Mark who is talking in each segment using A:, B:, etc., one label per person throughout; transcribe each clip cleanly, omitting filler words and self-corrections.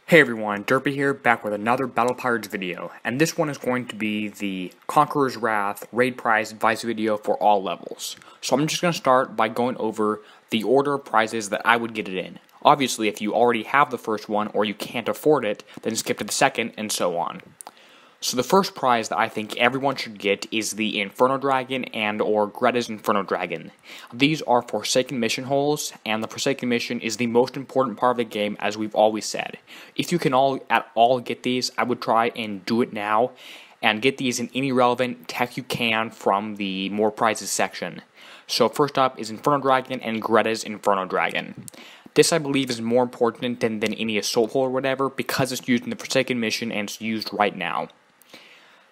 A: Hey everyone, Derpy here, back with another Battle Pirates video, and this one is going to be the Conqueror's Wrath Raid Prize Advice video for all levels. So I'm just going to start by going over the order of prizes that I would get it in. Obviously, if you already have the first one or you can't afford it, then skip to the second, and so on. So the first prize that I think everyone should get is the Inferno Dragon and or Greta's Inferno Dragon. These are Forsaken Mission holes, and the Forsaken Mission is the most important part of the game, as we've always said. If you can at all get these, I would try and do it now, and get these in any relevant tech you can from the More Prizes section. So first up is Inferno Dragon and Greta's Inferno Dragon. This, I believe, is more important than any assault hole or whatever, because it's used in the Forsaken Mission and it's used right now.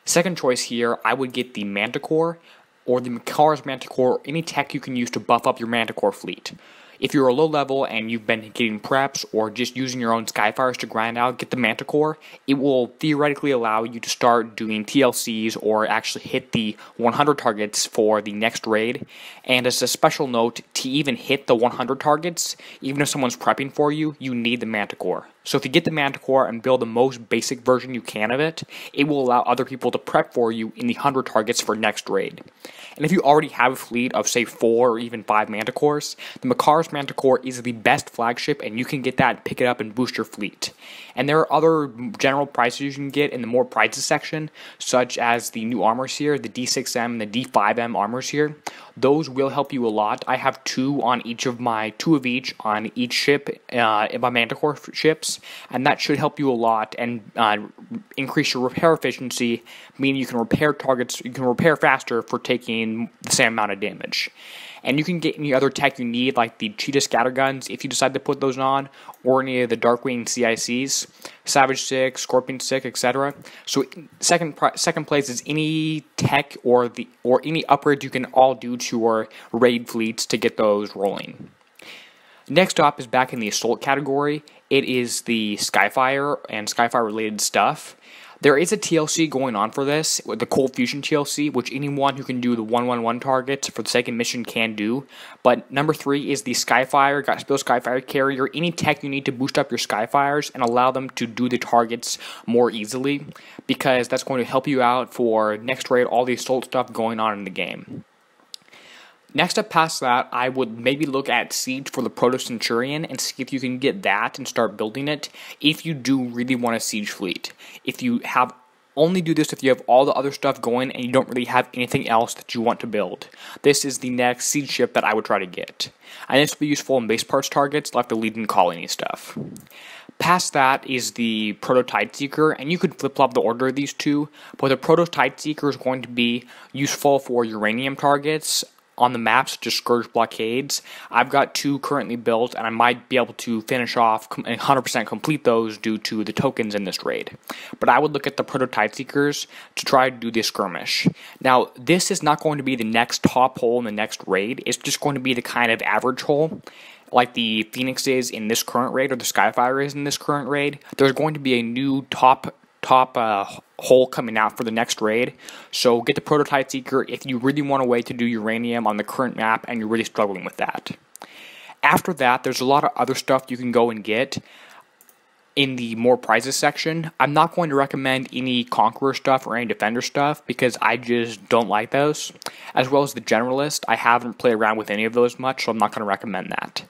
A: Second choice here, I would get the Manticore, or the Makar's Manticore, or any tech you can use to buff up your Manticore fleet. If you're a low level and you've been getting preps, or just using your own Skyfires to grind out, get the Manticore. It will theoretically allow you to start doing TLCs, or actually hit the 100 targets for the next raid. And as a special note, to even hit the 100 targets, even if someone's prepping for you, you need the Manticore. So if you get the Manticore and build the most basic version you can of it, it will allow other people to prep for you in the 100 targets for next raid. And if you already have a fleet of, say, 4 or even 5 Manticores, the Makar's Manticore is the best flagship, and you can get that and pick it up and boost your fleet. And there are other general prizes you can get in the More Prizes section, such as the new armors here, the D6M and the D5M armors here. Those will help you a lot. I have two of each on each ship, in my Manticore ships, and that should help you a lot and increase your repair efficiency, meaning you can repair targets, you can repair faster for taking the same amount of damage. And you can get any other tech you need, like the Cheetah Scatterguns, if you decide to put those on, or any of the Darkwing CICs, Savage 6, Scorpion 6, etc. So second place is any tech or any upgrades you can all do to your raid fleets to get those rolling. Next up is back in the Assault category. It is the Skyfire and Skyfire related stuff. There is a TLC going on for this, the Cold Fusion TLC, which anyone who can do the 111 targets for the second mission can do. But number 3 is the Skyfire, Skyfire Carrier, any tech you need to boost up your Skyfires and allow them to do the targets more easily, because that's going to help you out for next raid, all the assault stuff going on in the game. Next up past that, I would maybe look at Siege for the Proto Centurion and see if you can get that and start building it if you do really want a Siege fleet. If you only do this if you have all the other stuff going and you don't really have anything else that you want to build. This is the next Siege ship that I would try to get. And this will be useful in base parts targets like the Legion Colony stuff. Past that is the Prototype Seeker, and you could flip-flop the order of these two, but the Prototype Seeker is going to be useful for uranium targets on the maps, just Scourge Blockades. I've got 2 currently built, and I might be able to finish off and 100% complete those due to the tokens in this raid. But I would look at the Prototype Seekers to try to do the skirmish. Now, this is not going to be the next top hole in the next raid. It's just going to be the kind of average hole, like the Phoenix is in this current raid, or the Skyfire is in this current raid. There's going to be a new top hole coming out for the next raid, so get the Prototype Seeker if you really want a way to do uranium on the current map and you're really struggling with that. After that, there's a lot of other stuff you can go and get in the More Prizes section. I'm not going to recommend any Conqueror stuff or any Defender stuff because I just don't like those, as well as the Generalist. I haven't played around with any of those much, so I'm not going to recommend that.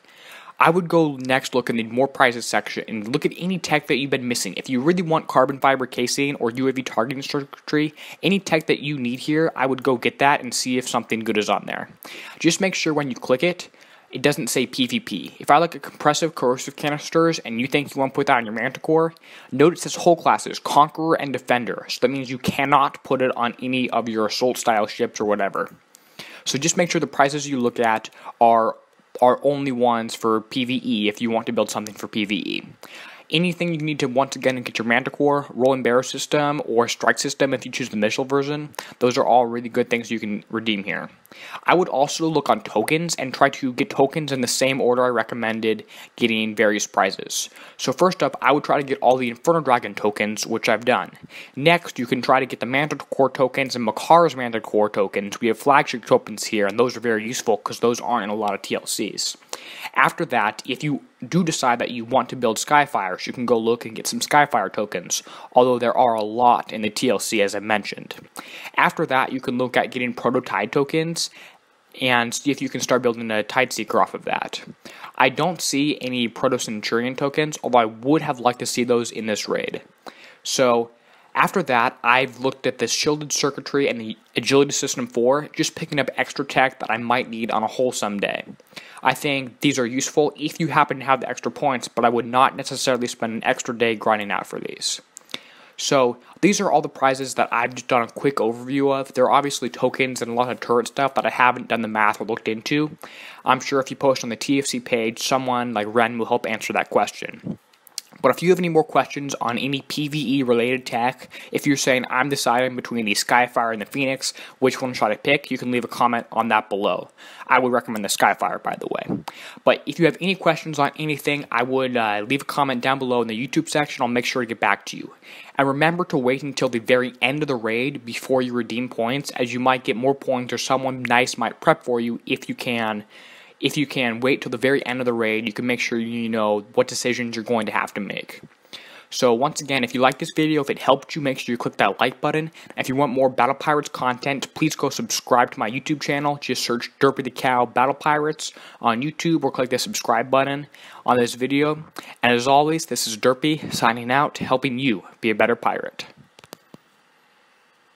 A: I would go next look in the More Prizes section and look at any tech that you've been missing. If you really want carbon fiber casing or UAV targeting circuitry, any tech that you need here, I would go get that and see if something good is on there. Just make sure when you click it, it doesn't say PvP. If I look at compressive corrosive canisters and you think you want to put that on your Manticore, note it says whole classes, Conqueror and Defender. So that means you cannot put it on any of your assault style ships or whatever. So just make sure the prices you look at are only ones for PvE if you want to build something for PvE. Anything you need to once again get your Manticore, roll and barrel system, or strike system if you choose the missile version, those are all really good things you can redeem here. I would also look on tokens and try to get tokens in the same order I recommended getting various prizes. So first up, I would try to get all the Inferno Dragon tokens, which I've done. Next, you can try to get the Manticore tokens and Makar's Manticore tokens. We have flagship tokens here, and those are very useful because those aren't in a lot of TLCs. After that, if you do decide that you want to build Skyfires, you can go look and get some Skyfire tokens, although there are a lot in the TLC as I mentioned. After that, you can look at getting Proto-Tide tokens and see if you can start building a Tideseeker off of that. I don't see any Proto-Centurion tokens, although I would have liked to see those in this raid. So after that, I've looked at the Shielded Circuitry and the Agility System 4, just picking up extra tech that I might need on a wholesome day. I think these are useful if you happen to have the extra points, but I would not necessarily spend an extra day grinding out for these. So these are all the prizes that I've just done a quick overview of. There are obviously tokens and a lot of turret stuff that I haven't done the math or looked into. I'm sure if you post on the TFC page, someone like Ren will help answer that question. But if you have any more questions on any PvE related tech, if you're saying I'm deciding between the Skyfire and the Phoenix, which one should I pick, you can leave a comment on that below. I would recommend the Skyfire, by the way. But if you have any questions on anything, I would leave a comment down below in the YouTube section. I'll make sure to get back to you. And remember to wait until the very end of the raid before you redeem points, as you might get more points or someone nice might prep for you if you can. If you can wait till the very end of the raid, you can make sure you know what decisions you're going to have to make. So once again, if you like this video, if it helped you, make sure you click that like button. And if you want more Battle Pirates content, please go subscribe to my YouTube channel. Just search DerpyTheCow Battle Pirates on YouTube or click the subscribe button on this video. And as always, this is Derpy signing out, helping you be a better pirate.